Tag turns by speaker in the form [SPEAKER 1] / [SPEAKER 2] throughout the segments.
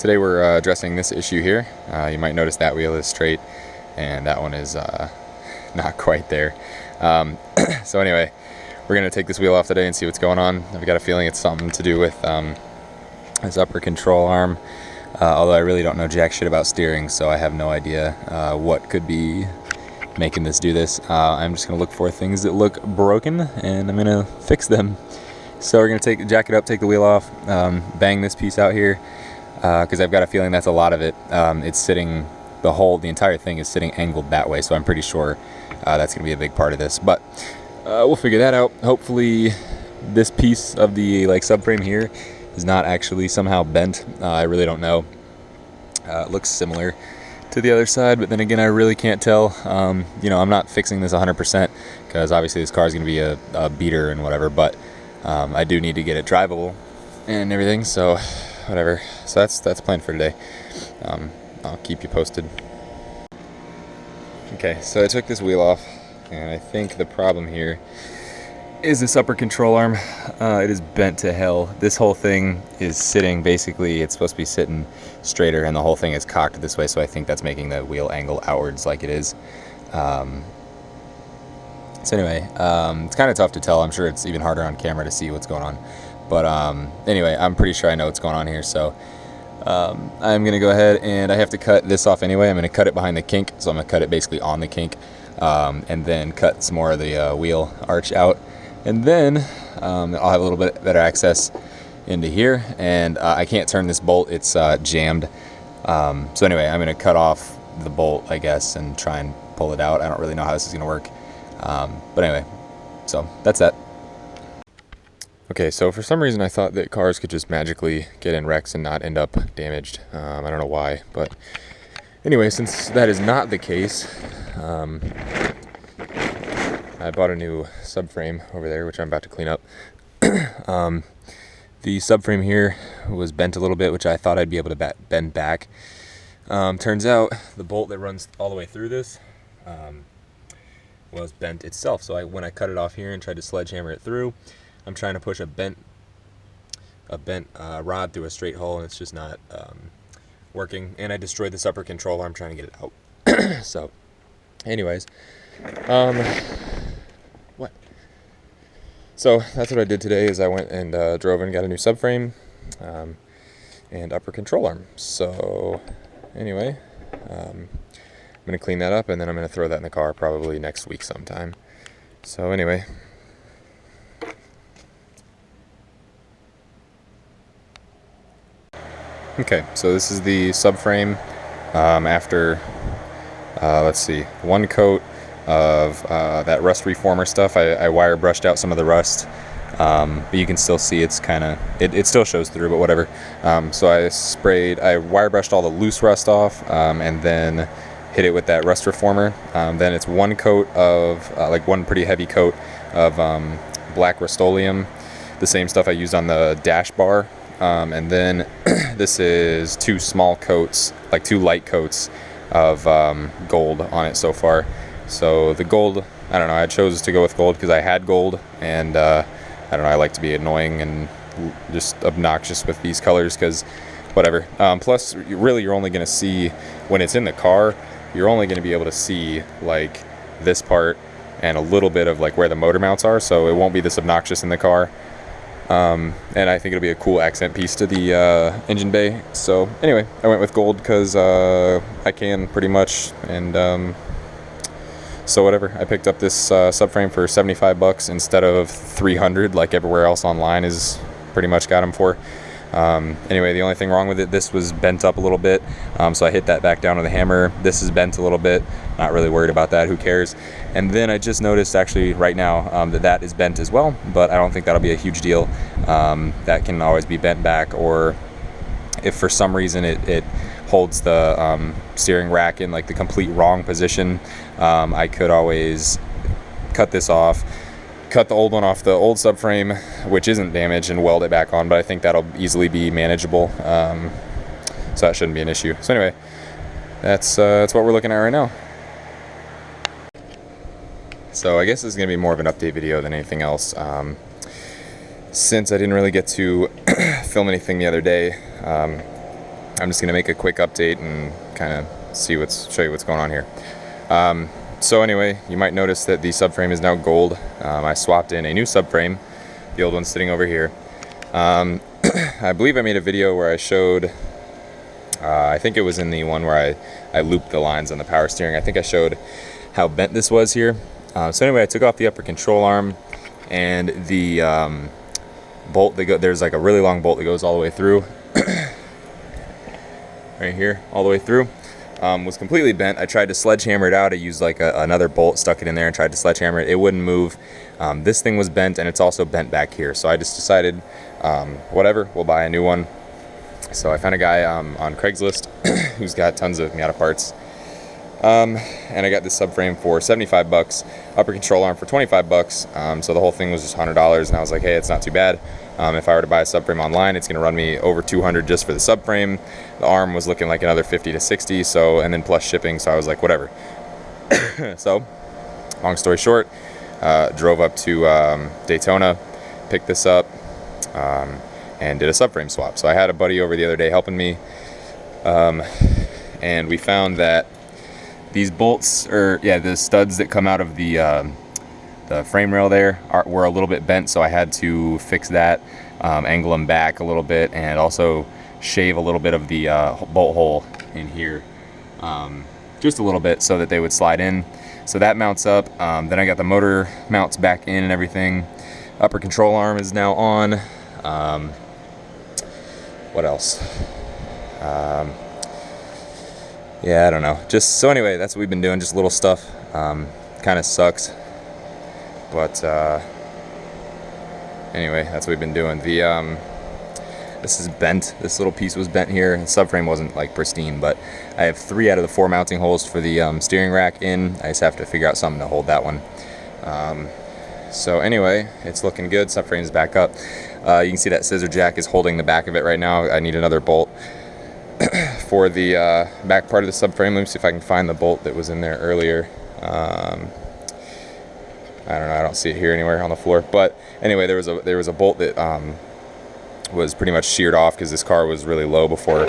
[SPEAKER 1] Today we're addressing this issue here. You might notice that wheel is straight and that one is not quite there. So anyway, we're going to take this wheel off today and see what's going on. I've got a feeling it's something to do with this upper control arm, although I really don't know jack shit about steering, so I have no idea what could be making this do this. I'm just going to look for things that look broken and I'm going to fix them. So we're going to jack it up, take the wheel off, bang this piece out here, because I've got a feeling that's a lot of it. It's sitting, the entire thing is sitting angled that way, so I'm pretty sure that's going to be a big part of this. But we'll figure that out. Hopefully this piece of the subframe here is not actually somehow bent. I really don't know. It looks similar to the other side, but then again, I really can't tell. You know, I'm not fixing this 100% because obviously this car is going to be a beater and whatever, but I do need to get it drivable and everything, so whatever. So that's the plan for today. I'll keep you posted. Okay, so I took this wheel off, and I think the problem here is this upper control arm. It is bent to hell. This whole thing is sitting, basically, it's supposed to be sitting straighter, and the whole thing is cocked this way, so I think that's making the wheel angle outwards like it is. So anyway, it's kind of tough to tell. I'm sure it's even harder on camera to see what's going on. But anyway, I'm pretty sure I know what's going on here. So I'm going to go ahead and I have to cut this off anyway. I'm going to cut it behind the kink. So I'm going to cut it basically on the kink and then cut some more of the wheel arch out. And then I'll have a little bit better access into here. And I can't turn this bolt. It's jammed. So anyway, I'm going to cut off the bolt, I guess, and try and pull it out. I don't really know how this is going to work. But anyway, so that's that. Okay, so for some reason I thought that cars could just magically get in wrecks and not end up damaged. I don't know why, but anyway, since that is not the case, I bought a new subframe over there, which I'm about to clean up. The subframe here was bent a little bit, which I thought I'd be able to bend back. Turns out the bolt that runs all the way through this was bent itself. So when I cut it off here and tried to sledgehammer it through, I'm trying to push a bent rod through a straight hole, and it's just not working. And I destroyed this upper control arm trying to get it out. So, anyways, what? So that's what I did today. Is I went and drove and got a new subframe and upper control arm. So, anyway. I'm going to clean that up, and then I'm going to throw that in the car probably next week sometime. So anyway. Okay, so this is the subframe after, let's see, one coat of that rust reformer stuff. I wire brushed out some of the rust, but you can still see it's kind of, it still shows through, but whatever. So I wire brushed all the loose rust off, and then hit it with that rust reformer. Then it's one coat of, one pretty heavy coat of black Rust-Oleum, the same stuff I used on the dash bar. And then this is two small coats, two light coats of gold on it so far. So the gold, I don't know, I chose to go with gold because I had gold, and I don't know, I like to be annoying and just obnoxious with these colors because whatever. Plus, really, you're only going to see, when it's in the car, you're only going to be able to see this part and a little bit of where the motor mounts are, so it won't be this obnoxious in the car. And I think it'll be a cool accent piece to the engine bay. So anyway, I went with gold because I can pretty much, and so whatever. I picked up this subframe for $75 instead of $300 like everywhere else online is pretty much got them for. Anyway, the only thing wrong with it, this was bent up a little bit, so I hit that back down with a hammer. This is bent a little bit, not really worried about that, who cares. And then I just noticed actually right now that is bent as well, but I don't think that'll be a huge deal. That can always be bent back, or if for some reason it holds the steering rack in the complete wrong position, I could always cut this off, cut the old one off the old subframe, which isn't damaged, and weld it back on, but I think that'll easily be manageable, so that shouldn't be an issue. So anyway, that's what we're looking at right now. So I guess this is going to be more of an update video than anything else. Since I didn't really get to film anything the other day, I'm just gonna make a quick update and kind of show you what's going on here. So anyway, you might notice that the subframe is now gold. I swapped in a new subframe. The old one's sitting over here. I believe I made a video where I showed, I think it was in the one where I looped the lines on the power steering. I think I showed how bent this was here. So anyway, I took off the upper control arm, and the bolt there's like a really long bolt that goes all the way through. Right here, all the way through. Was completely bent. I tried to sledgehammer it out. I used like another bolt, stuck it in there, and tried to sledgehammer it. It wouldn't move. This thing was bent, and it's also bent back here. So I just decided, whatever, we'll buy a new one. So I found a guy on Craigslist who's got tons of Miata parts. And I got this subframe for 75 bucks, upper control arm for 25 bucks. So the whole thing was just $100, and I was like, hey, it's not too bad. If I were to buy a subframe online, it's going to run me over 200 just for the subframe. The arm was looking like another 50 to 60, so, and then plus shipping, so I was like, whatever. So, long story short, drove up to Daytona, picked this up, and did a subframe swap. So I had a buddy over the other day helping me, and we found that these bolts, the studs that come out of the frame rail there were a little bit bent, so I had to fix that, angle them back a little bit, and also shave a little bit of the bolt hole in here, just a little bit, so that they would slide in. So that mounts up. Then I got the motor mounts back in and everything. Upper control arm is now on. What else? Yeah, I don't know. So anyway, that's what we've been doing, just little stuff. Kind of sucks. But anyway, that's what we've been doing. This is bent. This little piece was bent here. The subframe wasn't like pristine, but I have 3 out of the 4 mounting holes for the steering rack in. I just have to figure out something to hold that one. So anyway, it's looking good. Subframe's back up. You can see that scissor jack is holding the back of it right now. I need another bolt for the back part of the subframe. Let me see if I can find the bolt that was in there earlier. I don't know, I don't see it here anywhere on the floor, but anyway, there was a bolt that was pretty much sheared off because this car was really low before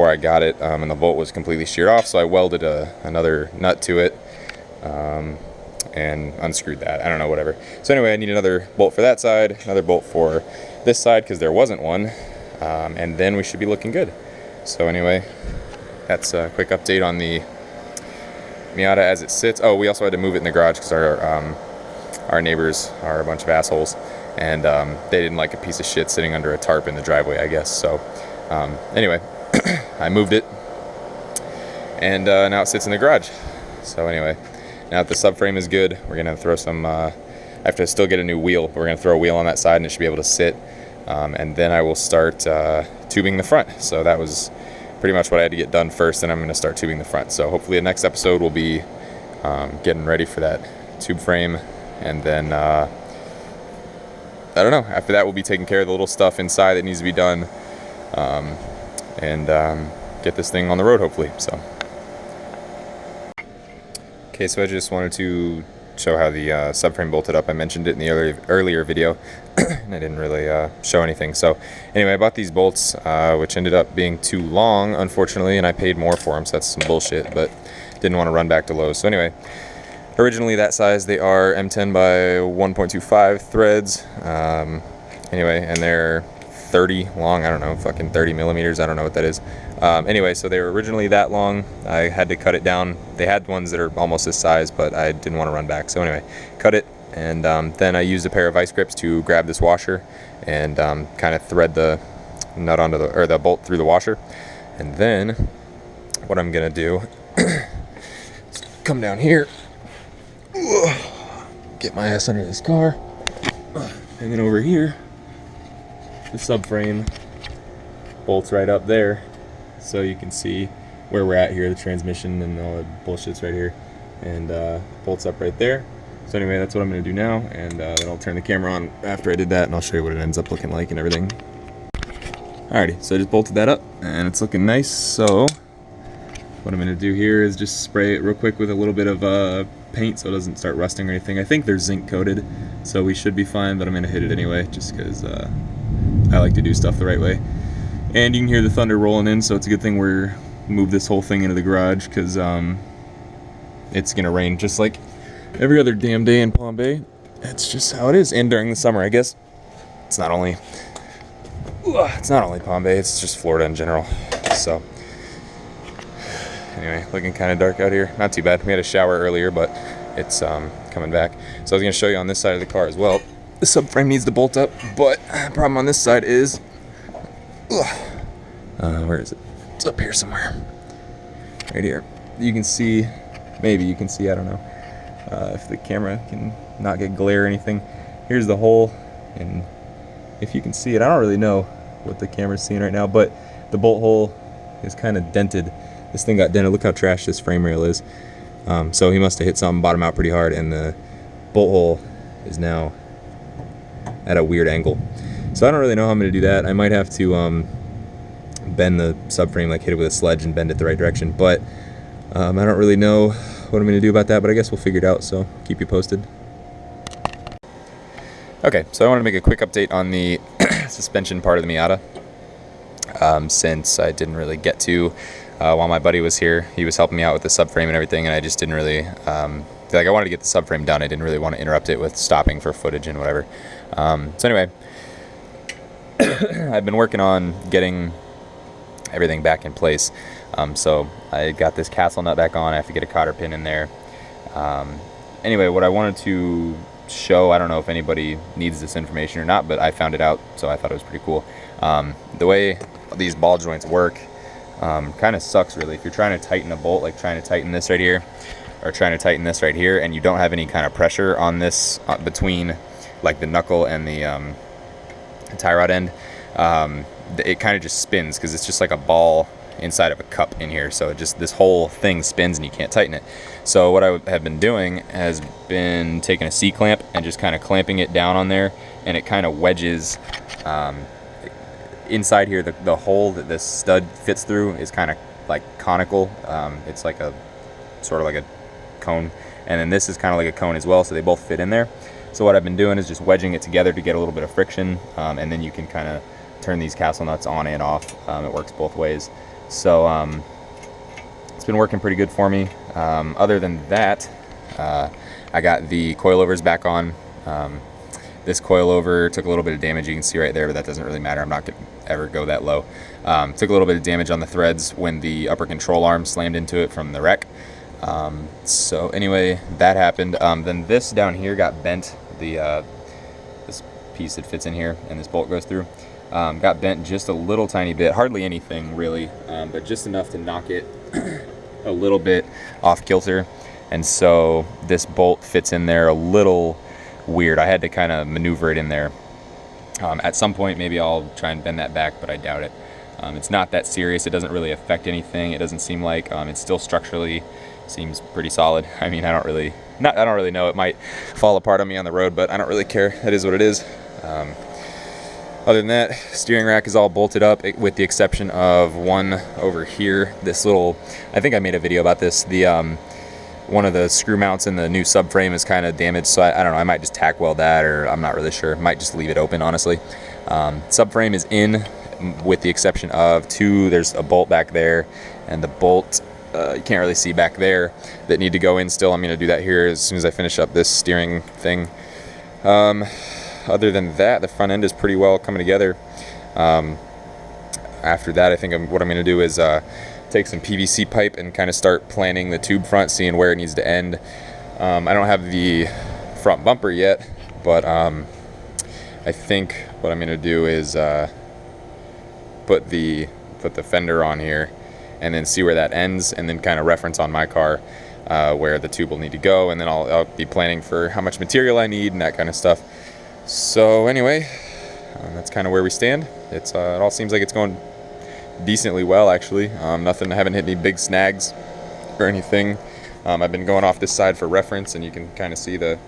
[SPEAKER 1] I got it, and the bolt was completely sheared off, so I welded another nut to it, and unscrewed that. I don't know, whatever. So anyway, I need another bolt for that side, another bolt for this side because there wasn't one, and then we should be looking good. So anyway, that's a quick update on the Miata as it sits. Oh, we also had to move it in the garage because our neighbors are a bunch of assholes, and they didn't like a piece of shit sitting under a tarp in the driveway, I guess. So anyway, I moved it, and now it sits in the garage. So anyway, now that the subframe is good, we're gonna throw some, I have to still get a new wheel. We're gonna throw a wheel on that side, and it should be able to sit, and then I will start tubing the front. So that was pretty much what I had to get done first, and I'm gonna start tubing the front. So hopefully the next episode will be getting ready for that tube frame, and then I don't know, after that we'll be taking care of the little stuff inside that needs to be done, and get this thing on the road hopefully. So okay, so I just wanted to show how the subframe bolted up. I mentioned it in the earlier video and I didn't really show anything. So anyway, I bought these bolts, which ended up being too long, unfortunately, and I paid more for them, so that's some bullshit, but didn't want to run back to Lowe's. So anyway, originally that size, they are M10 by 1.25 threads. Anyway, and they're 30 long. I don't know, fucking 30 millimeters. I don't know what that is. Anyway, so they were originally that long. I had to cut it down. They had ones that are almost this size, but I didn't want to run back. So anyway, cut it, and then I used a pair of vice grips to grab this washer and kind of thread the nut onto the bolt through the washer. And then what I'm gonna do is come down here, get my ass under this car, and then over here, the subframe bolts right up there, so you can see where we're at here, the transmission and all the bullshit's right here, and bolts up right there. So anyway, that's what I'm going to do now, and then I'll turn the camera on after I did that, and I'll show you what it ends up looking like and everything. Alrighty, so I just bolted that up, and it's looking nice. So what I'm going to do here is just spray it real quick with a little bit of paint so it doesn't start rusting or anything. I think they're zinc coated, so we should be fine, but I'm going to hit it anyway, just because I like to do stuff the right way. And you can hear the thunder rolling in, so it's a good thing we're moved this whole thing into the garage, because it's gonna rain just like every other damn day in Palm Bay. That's just how it is. And during the summer, I guess it's not only Palm Bay, it's just Florida in general. So anyway, looking kind of dark out here. Not too bad. We had a shower earlier, but it's coming back. So I was gonna show you on this side of the car as well. The subframe needs to bolt up, but the problem on this side is, where is it? It's up here somewhere. Right here. You can see, maybe you can see, I don't know if the camera can not get glare or anything. Here's the hole, and if you can see it, I don't really know what the camera's seeing right now, but the bolt hole is kind of dented. This thing got dented. Look how trash this frame rail is. So he must have hit something, bottom out pretty hard, and the bolt hole is now at a weird angle. So I don't really know how I'm going to do that. I might have to bend the subframe, like hit it with a sledge and bend it the right direction, but I don't really know what I'm going to do about that, but I guess we'll figure it out, so keep you posted. Okay, so I want to make a quick update on the suspension part of the Miata, since I didn't really get to while my buddy was here. He was helping me out with the subframe and everything, and I just didn't really feel like I wanted to get the subframe done. I didn't really want to interrupt it with stopping for footage and whatever. So anyway, I've been working on getting everything back in place. So I got this castle nut back on. I have to get a cotter pin in there. Anyway, what I wanted to show, I don't know if anybody needs this information or not, but I found it out, so I thought it was pretty cool. The way these ball joints work kind of sucks, really. If you're trying to tighten a bolt, like trying to tighten this right here, or trying to tighten this right here, and you don't have any kind of pressure on this between like the knuckle and the tie rod end, it kind of just spins, because it's just like a ball inside of a cup in here, so it just, this whole thing spins and you can't tighten it. So what I have been doing has been taking a C-clamp and just kind of clamping it down on there, and it kind of wedges inside here. The hole that this stud fits through is kind of like conical. It's like a sort of like a cone, and then this is kind of like a cone as well, so they both fit in there. So what I've been doing is just wedging it together to get a little bit of friction, and then you can kind of turn these castle nuts on and off. It works both ways. So it's been working pretty good for me. Other than that, I got the coilovers back on. This coilover took a little bit of damage, you can see right there, but that doesn't really matter. I'm not going to ever go that low. Took a little bit of damage on the threads when the upper control arm slammed into it from the wreck. So anyway, that happened. Then this down here got bent. This piece that fits in here and this bolt goes through. Got bent just a little tiny bit, hardly anything really, but just enough to knock it a little bit off kilter. And so this bolt fits in there a little weird. I had to kind of maneuver it in there. At some point maybe I'll try and bend that back, but I doubt it. It's not that serious. It doesn't really affect anything. It doesn't seem like. It still structurally seems pretty solid. I mean, I don't really know. It might fall apart on me on the road, but I don't really care. That is what it is. Other than that, steering rack is all bolted up, with the exception of one over here. This little, I think I made a video about this. The one of the screw mounts in the new subframe is kind of damaged, so I don't know. I might just tack weld that, or I'm not really sure. Might just leave it open, honestly. Subframe is in, with the exception of two. There's a bolt back there, and the bolt you can't really see back there that need to go in still. I'm going to do that here as soon as I finish up this steering thing. Other than that, the front end is pretty well coming together. After that, I think what I'm going to do is take some PVC pipe and kind of start planning the tube front, seeing where it needs to end. I don't have the front bumper yet, but I think what I'm going to do is put the fender on here and then see where that ends, and then kind of reference on my car where the tube will need to go, and then I'll be planning for how much material I need and that kind of stuff. So anyway, that's kind of where we stand. It all seems like it's going decently well, actually. I haven't hit any big snags or anything. I've been going off this side for reference, and you can kind of see the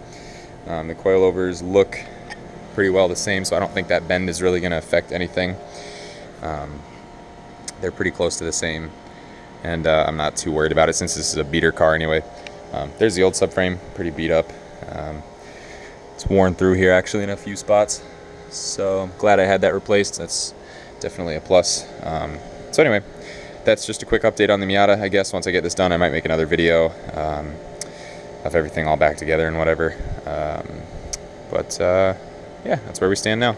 [SPEAKER 1] coilovers look pretty well the same, so I don't think that bend is really going to affect anything. They're pretty close to the same, and I'm not too worried about it since this is a beater car anyway. There's the old subframe, pretty beat up. It's worn through here actually in a few spots, so I'm glad I had that replaced. That's definitely a plus. So anyway, that's just a quick update on the Miata. I guess once I get this done, I might make another video of everything all back together and whatever. But yeah, that's where we stand now.